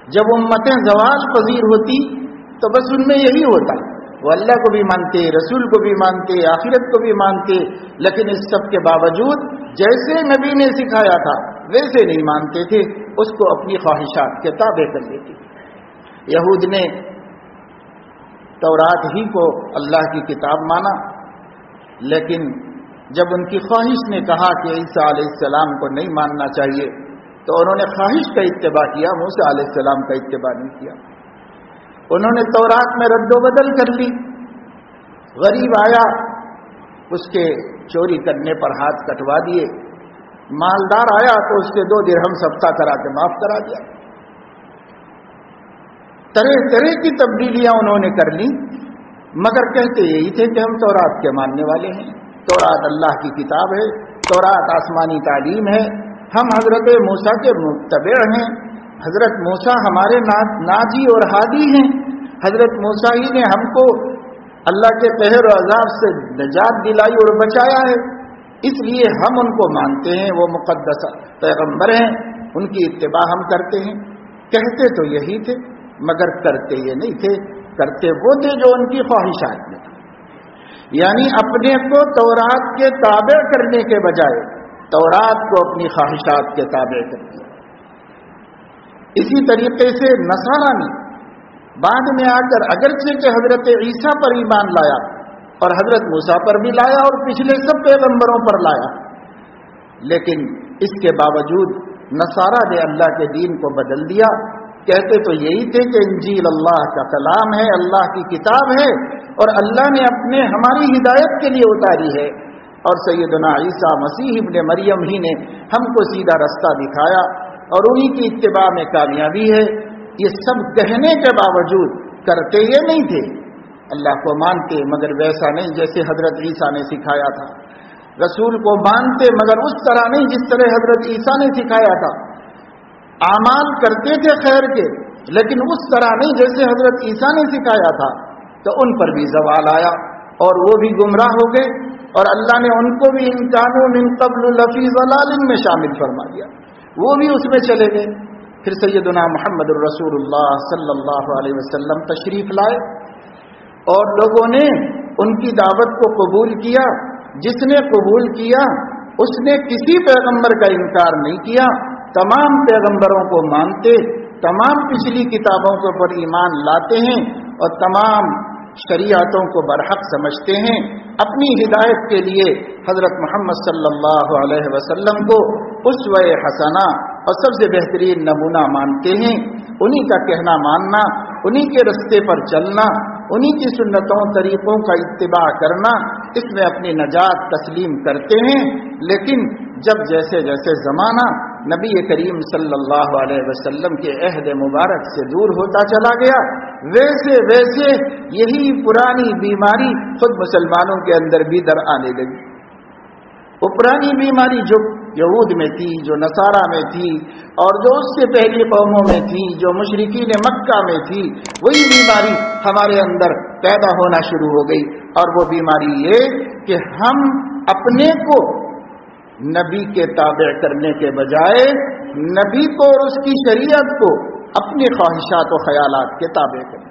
جب امتیں زوال پذیر ہوتی تو بس ان میں یہی ہوتا، وہ اللہ کو بھی مانتے، رسول کو بھی مانتے، آخرت کو بھی مانتے، لیکن اس سب کے باوجود جیسے نبی نے سکھایا تھا ویسے نہیں مانتے تھے، اس کو اپنی خواہشات کے تابع کر لیتے۔ یہود نے تورات ہی کو اللہ کی کتاب مانا، لیکن جب ان کی خواہش نے کہا کہ عیسیٰ علیہ السلام کو نہیں ماننا چاہیے تو انہوں نے خواہش کا اتباع کیا، موسیٰ علیہ السلام کا اتباع نہیں کیا۔ انہوں نے تورات میں رد و بدل کر لی، غریب آیا اس کے چوری کرنے پر ہاتھ کٹوا دیے، مالدار آیا تو اس کے 2 درہم صدقہ کرا کے معاف کرا دیا۔ طرح طرح کی تبدیلیاں انہوں نے کر لی، مگر کہتے یہی تھے کہ ہم تورات کے ماننے والے ہیں، تورات اللہ کی کتاب ہے، تورات آسمانی تعلیم ہے، ہم حضرت موسیٰ کے متبع ہیں، حضرت موسیٰ ہمارے ناجی اور ہادی ہیں، حضرت موسیٰ ہی نے ہم کو اللہ کے قہر و عذاب سے نجات دلائی اور بچایا ہے، اس لیے ہم ان کو مانتے ہیں، وہ مقدس پیغمبر ہیں، ان کی اتباع ہم کرتے ہیں۔ کہتے تو یہی تھے مگر کرتے یہ نہیں تھے، کرتے وہ تھے جو ان کی خواہشات میں تھا، یعنی اپنے کو تورات کے تابع کرنے کے بجائے تورات کو اپنی خواہشات کے تابع کر دیا۔ اسی طریقے سے نصارہ نے بعد میں آ کر اگرچہ کہ حضرت عیسیٰ پر ایمان لایا اور حضرت موسیٰ پر بھی لایا اور پچھلے سب پیغمبروں پر لایا، لیکن اس کے باوجود نصارہ نے اللہ کے دین کو بدل دیا۔ کہتے تو یہی تھے کہ انجیل اللہ کا کلام ہے، اللہ کی کتاب ہے، اور اللہ نے اپنے ہماری ہدایت کے لیے اتاری ہے، اور سیدنا عیسیٰ مسیح ابن مریم ہی نے ہم کو سیدھا رستہ دکھایا اور انہی کی اتباع میں کامیابی ہے۔ یہ سب کہنے کے باوجود کرتے یہ نہیں تھے، اللہ کو مانتے مگر ویسا نہیں جیسے حضرت عیسیٰ نے سکھایا تھا، رسول کو مانتے مگر اس طرح نہیں جس طرح حضرت عیسیٰ نے سکھایا تھا، اعمال کرتے تھے خیر کے لیکن اس طرح نہیں جیسے حضرت عیسیٰ نے سکھایا تھا، تو ان پر بھی زوال آیا اور وہ بھی گمراہ ہو گئے، اور اللہ نے ان کو بھی ان کانوا من قبل لفی ضلال میں شامل فرما دیا، وہ بھی اس میں چلے گئے۔ پھر سیدنا محمد الرسول اللہ صلی اللہ علیہ وسلم تشریف لائے اور لوگوں نے ان کی دعوت کو قبول کیا، جس نے قبول کیا اس نے کسی پیغمبر کا انکار نہیں کیا، تمام پیغمبروں کو مانتے، تمام پچھلی کتابوں کے اوپر ایمان لاتے ہیں اور تمام شریعتوں کو برحق سمجھتے ہیں، اپنی ہدایت کے لیے حضرت محمد صلی اللہ علیہ وسلم کو اسوہ حسنہ اور سب سے بہترین نمونہ مانتے ہیں، انہی کا کہنا ماننا، انہی کے رستے پر چلنا، انہی کی سنتوں طریقوں کا اتباع کرنا، اس میں اپنی نجات تسلیم کرتے ہیں۔ لیکن جب جیسے جیسے زمانہ نبی کریم صلی اللہ علیہ وسلم کے عہد مبارک سے دور ہوتا چلا گیا، ویسے ویسے یہی پرانی بیماری خود مسلمانوں کے اندر بھی در آنے لگی۔ وہ پرانی بیماری جو یہود میں تھی، جو نصارہ میں تھی، اور جو اس سے پہلی قوموں میں تھی، جو مشرکین مکہ میں تھی، وہی بیماری ہمارے اندر پیدا ہونا شروع ہو گئی، اور وہ بیماری یہ کہ ہم اپنے کو نبی کے تابع کرنے کے بجائے نبی کو اور اس کی شریعت کو اپنی خواہشات و خیالات کے تابع کریں۔